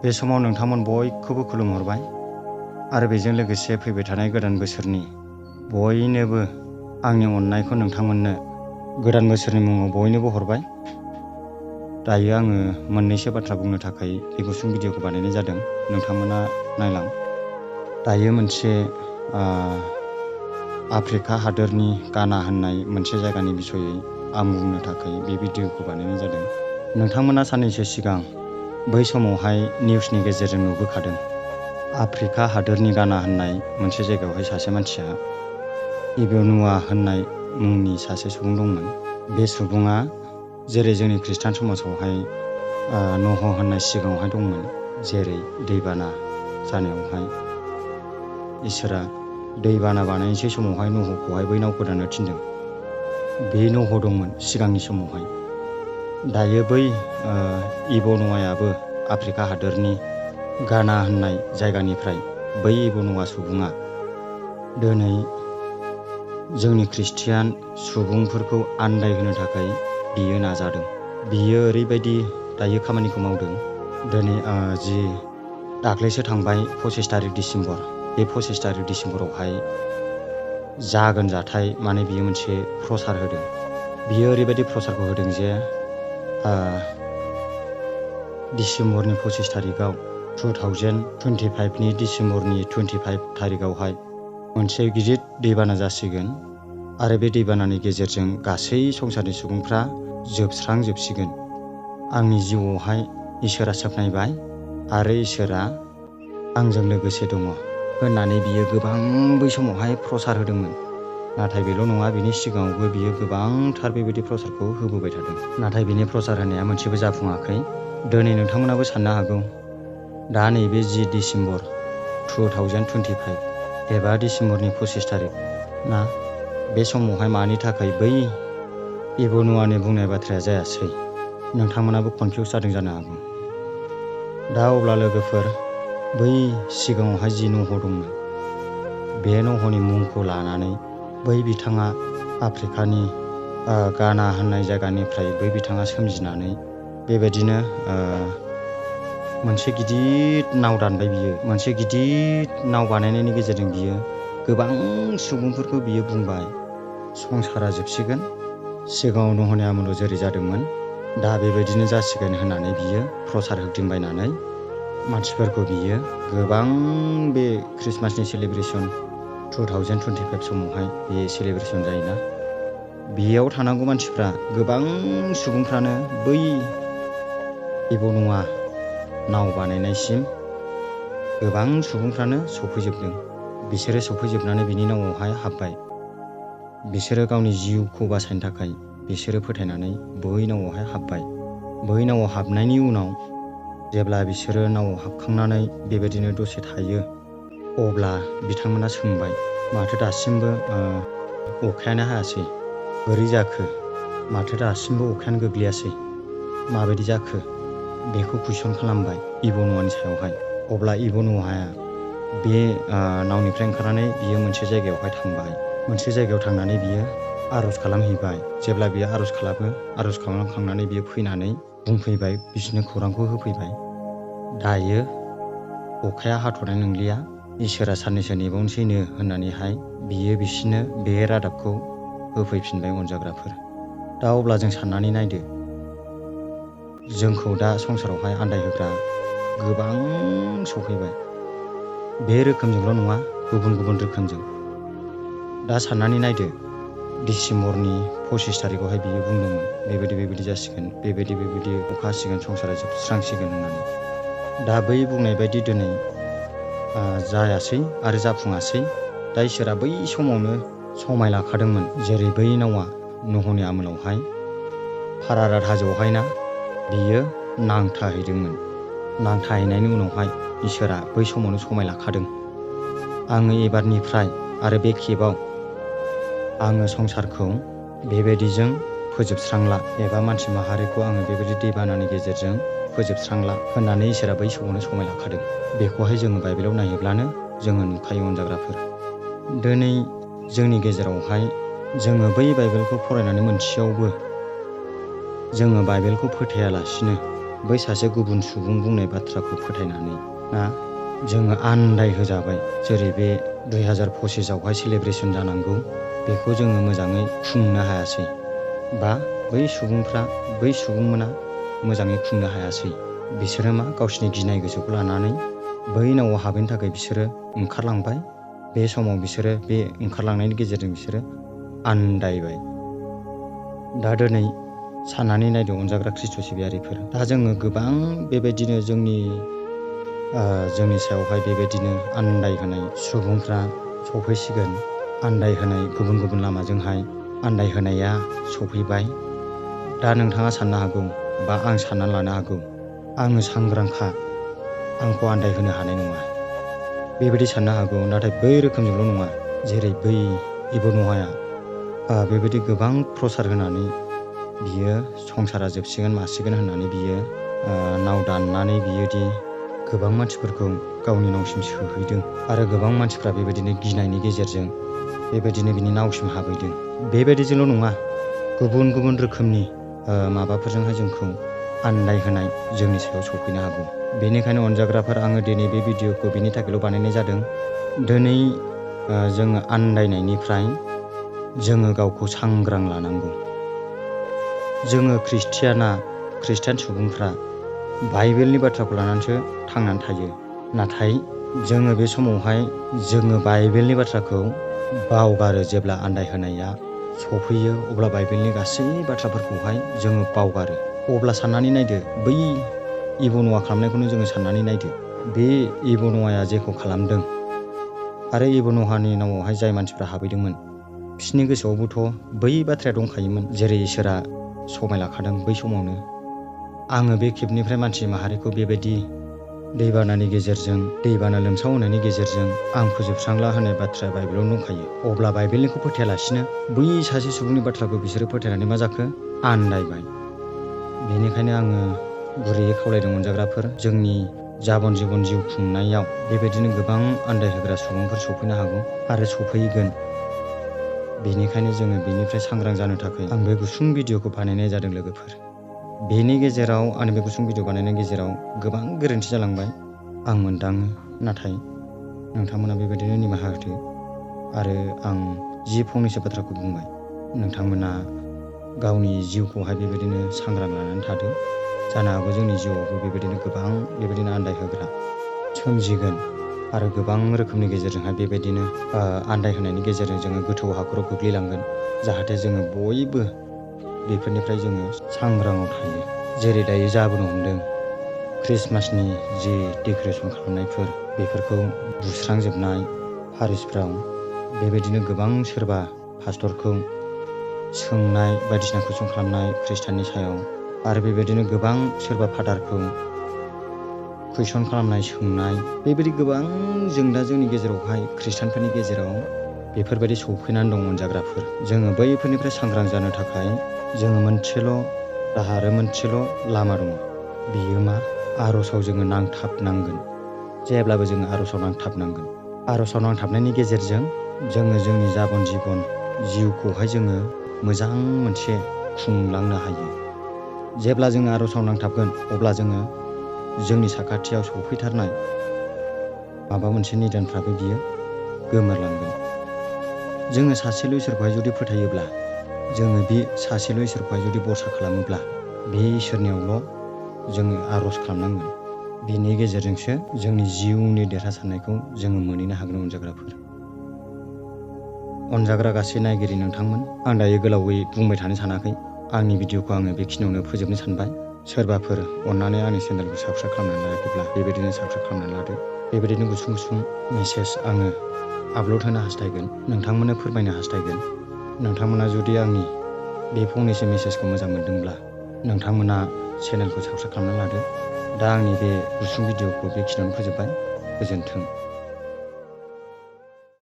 बे समाव नोंथांमोन बयखौबो खुलुमहरबाय आरो बेजों लोगोसे फैबाय थानाय गोदान बोसोरनि बयनोबो आंनि अननायखौ नोंथांमोननो गोदान बोसोरनि मुङाव बयनोबो हरबाय। दायो आङो मोननैसो बाथ्रा बुंनो थाखाय बे गुसुं भिडिअखौ बानायनाय जादों। नोंथांमोना नायलां। दायो मोनसे आफ्रिका हादोरनि गाना होननाय मोनसे जायगानि बिसयै आं बुंनो थाखाय बे भिडिअखौ बानायनाय जादों। नोंथांमोना साननैसो सिगां बै समावहाय निउसनि गेजेरजों नुबोखादों। आफ्रिका हादोरनि गाना होननाय मोनसे जायगायावहाय सासे मानसिया इबनुआ होननाय मुंनि सासे सुबुं दंमोन। बे सुबुङा जेरै जोंनि खृष्टान समाजावहाय नह होननाय सिगाङावहाय दंमोन, जेरै दैबाना जानायावहाय इसोरा दैबाना बानायनोसै समावहाय नहखौहाय बै नाव गोदानो थिनदों। बे नह दंमोन सिगांनि समावहाय। दायो बै इबनुआयाबो आफ्रिका हादोरनि गाना होननाय जायगानिफ्राय बै इबनुआ सुबुङा दिनै जोंनि खृष्टियान सुबुंफोरखौ आन्दायहोनो थाखाय बियो नाजादों। बियो ओरैबायदि दायो खामानिखौ मावदों। दिनै जि दाख्लैसो थांबाय 25 तारिख डिसेम्बर, बे 25 तारिख डिसेम्बरावहाय जागोन जाथाय माने बियो मोनसे प्रसार होदों। बियो ओरैबायदि प्रसारखौ होदों जे डिसेम्बरनि 25 तारिखआव 2025 नि डिसेम्बरनि 25 तारिखआवहाय मोनसे गिदिर दैबाना जासिगोन आरो बे दैबानानि गेजेरजों गासै संसारनि सुबुंफ्रा जोबस्रांजोबसिगोन। आंनि जिउआवहाय इसोरा साखनायबाय आरो इसोरा आंजों लोगोसे दङ होननानै बियो गोबां बै समावहाय प्रसार होदोंमोन। नाथाय बेल' नङा, बिनि सिगाङावबो बियो गोबांथार बेबायदि प्रसारखौ होबोबाय थादों। नाथाय बिनि प्रसार होनाया मोनसेबो जाफुङाखै। दिनै नोंथांमोनाबो साननो हागौ, दा नैबे जि डिसेम्बर 2025 एबा डिसेम्बरनि 25 तारिख ना, बे समावहाय मानि थाखाय बै इबनुआनि बुंनाय बाथ्राया जायासै। नोंथांमोनाबो कनफिउस जादों जानो हागौ। दा अब्ला लोगोफोर, बै सिगाङावहाय जि नह दंमोन, बे नहनि मुंखौ लानानै बै बिथाङा आफ्रिकानि गाना होननाय जायगानिफ्राय बै बिथाङा सोमजिनानै बेबायदिनो मोनसे गिदिर नाव दानबाय। बियो मोनसे गिदिर नाव बानायनायनि गेजेरजों बियो गोबां सुबुंफोरखौ बियो बुंबाय संसारा जोबसिगोन, सिगाङाव नहनि आमोलाव जेरै जादोंमोन दा बेबायदिनो जासिगोन होननानै बियो प्रसार होदिंबायनानै मानसिफोरखौ बियो गोबां बे ख्रिस्टमासनि सेलिब्रेसन 2025 समावहाय बे सेलिब्रेसन जायोना, बेयाव थानांगौ मानसिफ्रा गोबां सुबुंफ्रानो बै इबनुआ नाव बानायनायसिम गोबां सुबुंफ्रानो सफैजोबदों। बिसोरो सफैजोबनानै बिनि नावआवहाय हाबबाय। बिसोरो गावनि जिउखौ बासायनो थाखाय बिसोरो फोथायनानै बै नावआवहाय हाबबाय। बै नावआव हाबनायनि उनाव जेब्ला बिसोरो नावआव हाबखांनानै बेबायदिनो दसे थायो, अब्ला बिथांमोना सोंबाय, माथो दासिमबो अखायानो हायासै, बोरै जाखो? माथो दासिमबो अखायानो गोग्लैयासै, माबायदि जाखो? बेखौ कुइसन खालामबाय इबनुआनि सायावहाय। अब्ला इबनुआया बे नावनिफ्राय ओंखारनानै बियो मोनसे जायगायावहाय थांबाय। मोनसे जायगायाव थांनानै बियो आर'ज खालामहैबाय। जेब्ला बियो आर'ज खालामो, आर'ज खालामखांनानै बियो फैनानै बुंफैबाय, बिसोरनो खौरांखौ होफैबाय, दायो अखाया हाथ'नाय नंलिया, इसोरा साननैसो नेबावनोसैनो होननानैहाय बियो बिसोरनो बे रादाबखौ होफैफिनबाय। अनजाग्राफोर, दा अब्ला जों साननानै नायदो, जोंखौ दा संसारावहाय आन्दायहोग्रा गोबां सफैबाय। बे रोखोमजोंल' नङा, गुबुन गुबुन रोखोमजों। दा साननानै नायदो, डिसेम्बरनि 25 तारिखआवहाय बियो बुंदोंमोन बेबायदि जासिगोन, बेबायदि अखा हासिगोन, संसारा जोबस्रांसिगोन होननानै। दा बै बुंनाय बायदि दिनै जायासै आरो जाफुङासै। दा इसोरा बै समावनो समाय लाखादोंमोन। जेरै बै नावा नहनि आमोलावहाय फारारात हाजोआवहाय ना, बियो नांथाहैदोंमोन। नांथाहैनायनि उनावहाय इसोरा बै समावनो समाय लाखादों। आङो एबारनिफ्राय आरो बे खेबाव आङो संसारखौ बेबायदिजों फोजोबस्रांला, एबा मानसि माहारिखौ आङो बेबायदि दैबानानि गेजेरजों फोजोबस्रांला होननानै इसोरा बै समावनो समाय लाखादों। बेखौहाय जोङो बाइबेलाव नायोब्लानो जोङो नुखायो। अनजाग्राफोर, दिनै जोंनि गेजेरावहाय जोङो बै बाइबेलखौ फरायनानै मोनसेयावबो जोङो बाइबेलखौ फोथायालासिनो बै सासे गुबुन सुबुं बुंनाय बाथ्राखौ फोथायनानै ना जोङो आन्दाय होजाबाय। जेरै बे 2025आवहाय सेलेब्रेसन जानांगौ बेखौ जोङो मोजाङै खुंनो हायासै, बा बै सुबुंमोना मोजाङै खुंनो हायासै। बिसोरो गावसिनि गिनाय गोसोखौ लानानै बै नावआव हाबैनो थाखाय बिसोरो ओंखारलांबाय। बे समाव बिसोरो बे ओंखारलांनायनि गेजेरजों बिसोरो आन्दायबाय। दा दिनै साननानै नायदो अनजाग्रा ख्रिस्ट' सिबियारिफोर, दा जोङो गोबां बेबायदिनो जोंनि सायावहाय बेबायदिनो आन्दायहोनाय सुबुंफ्रा सफैसिगोन। आन्दायहोनाय गुबुन गुबुन लामाजोंहाय आन्दायहोनाया सफैबाय। दा नोंथाङा साननो हागौ, बा आं साननानै लानो हागौ, आङो सांग्रांखा, आंखौ आन्दायहोनो हानाय नङा, बेबायदि साननो हागौ। नाथाय बै रोखोमजोंल' नङा। जेरै बै इब'न'आया बेबायदि गोबां प्रसार होनानै बियो संसारा जोबसिगोन मासिगोन होननानै बियो नाव दाननानै बियोदि गोबां मानसिफोरखौ गावनि नावसिम सोहैदों, आरो गोबां मानसिफ्रा बेबायदिनो गिनायनि गेजेरजों बेबायदिनो बिनि नावसिम हाबहैदों। बेबायदिजोंल' नङा, गुबुन गुबुन रोखोमनि माबाफोरजोंहाय जोंखौ आन्दायहोनाय जोंनि सायाव सफैनो हागौ। बेनिखायनो अनजाग्राफोर, आङो दिनै बे भिडिअ'खौ बिनि थाखायल' बानायनाय जादों। दिनै जोङो आन्दायनायनिफ्राय जोङो गावखौ सांग्रां लानांगौ। जोङो खृष्टियान सुबुंफ्रा बाइबेलनि बाथ्राखौ लानानैसो थांनानै थायो। नाथाय जोङो बे समावहाय जोङो बाइबेलनि बाथ्राखौ बावगारो। जेब्ला आन्दायहोनाया सफैयो अब्ला बाइबेलनि गासै बाथ्राफोरखौहाय जोङो बावगारो। अब्ला साननानै नायदो, बै इब'न'आ खालामनायखौनो जोङो साननानै नायदो। बे इब'न'आया जेखौ खालामदों, आरो इब'न'हानि नावआवहाय जाय मानसिफ्रा हाबैदोंमोन, बिसोरनि गोसोआवबोथ' बै बाथ्राया दंखायोमोन। जेरै इसोरा समाय लाखादों बै समावनो, आङो बे खेबनिफ्राय मानसि माहारिखौ बेबायदि दैबानानि गेजेरजों, दैबाना लोमसावहोनायनि गेजेरजों आं फोजोबस्रांला होनाय बाथ्राया बाइबेलावनो दंखायो। अब्ला बाइबेलनिखौ फोथायालासिनो बै सासे सुबुंनि बाथ्राखौ बिसोरो फोथायनानै मा जाखो? आन्दायबाय। बेनिखायनो आङो गुरैयै खावलायदों अनजाग्राफोर, जोंनि जाबन जिबन जिउ खुंनायाव बेबायदिनो गोबां आन्दायहोग्रा सुबुंफोर सफैनो हागौ, आरो सफैगोन। बेनिखायनो जोङो बेनिफ्राय सांग्रां जानो थाखाय आं बे गुसुं भिडिअ'खौ बानायनाय जादों लोगोफोर। बेनि गेजेराव आंनि बे गुसुं भिडिअ बानायनायनि गेजेराव गोबां गोरोन्थि जालांबाय, आं मोनदाङो। नाथाय नोंथांमोना बेबायदिनो निमाहा होदो। आरो आं जि फंनैसो बाथ्राखौ बुंबाय, नोंथांमोना गावनि जिउखौहाय बेबायदिनो सांग्रां लानानै थादो। जानो हागौ जोंनि जिउआवबो बेबायदिनो गोबां बेबायदिनो आन्दायहोग्रा सोमजिगोन, आरो गोबां रोखोमनि गेजेरजोंहाय बेबायदिनो आन्दायहोनायनि गेजेरजों जोङो गोथौ हाखराव गोग्लैलांगोन। जाहाथे जोङो बयबो बेफोरनिफ्राय जोङो सांग्राङाव थायो। जेरै दायो जाबोनो हमदों, ख्रिस्टमासनि जि डेक'रेसन खालामनायफोर, बेफोरखौ बुस्रांजोबनाय, पारिसफ्राव बेबायदिनो गोबां सोरबा पास्टरखौ सोंनाय, बायदिसिना कुइसन खालामनाय ख्रिस्टाननि सायाव, आरो बेबायदिनो गोबां सोरबा फादारखौ कुइसन खालामनाय, सोंनाय, बेबायदि गोबां जों दा जोंनि गेजेरावहाय खृष्टानफोरनि गेजेराव बेफोरबायदि सौफैनानै दं अनजाग्राफोर। जोङो बैफोरनिफ्राय सांग्रां जानो थाखाय जोङो मोनसेल' राहा आरो मोनसेल' लामा दङ। बेयो मा? आर'जआव जोङो नांथाबनांगोन। जेब्लाबो जोङो आर'जआव नांथाबनांगोन। आर'जआव नांथाबनायनि गेजेरजों जोङो जोंनि जाबन जिबन जिउखौहाय जोङो मोजां मोनसे खुंलांनो हायो। जेब्ला जोङो आर'जआव नांथाबगोन, अब्ला जोङो जोंनि साखाथियाव सफैथारनाय माबा मोनसे निदानफ्राबो बियो गोमोरलांगोन। जोङो सासेल' इसोरखौहाय जुदि फोथायोब्ला, जोङो बे सासेल' इसोरखौहाय जुदि भरसा खालामोब्ला, बे इसोरनियावल' जोङो आर'ज खालामनांगोन। बेनि गेजेरजोंसो जोंनि जिउनि देरहासारनायखौ जोङो मोनहैनो हागोन अनजाग्राफोर। अनजाग्रा गासै नायगिरि नोंथांमोन, आं दायो गोलावै बुंबाय थानो सानाखै। आंनि भिडिअ'खौ आङो बेखिनियावनो फोजोबनो सानबाय। सोरबाफोर अननानै आंनि चेनेलखौ साबस्क्राइब खालामनानै लायाखैब्ला बेबायदिनो साबस्क्राइब खालामनानै लादो। बेबायदिनो गुसुं गुसुं मेसेज आङो आपल'ड होनो हास्थायगोन, नोंथांमोननो फोरमायनो हास्थायगोन। नोंथांमोना जुदि आंनि बे फंनैसो मेसेजखौ मोजां मोनदोंब्ला, नोंथांमोना चेनेलखौ साबस्क्राइब खालामनानै लादो। दा आंनि बे गुसुं भिडिअ'खौ बेखिनियावनो फोजोबबाय। गोजोन्थों।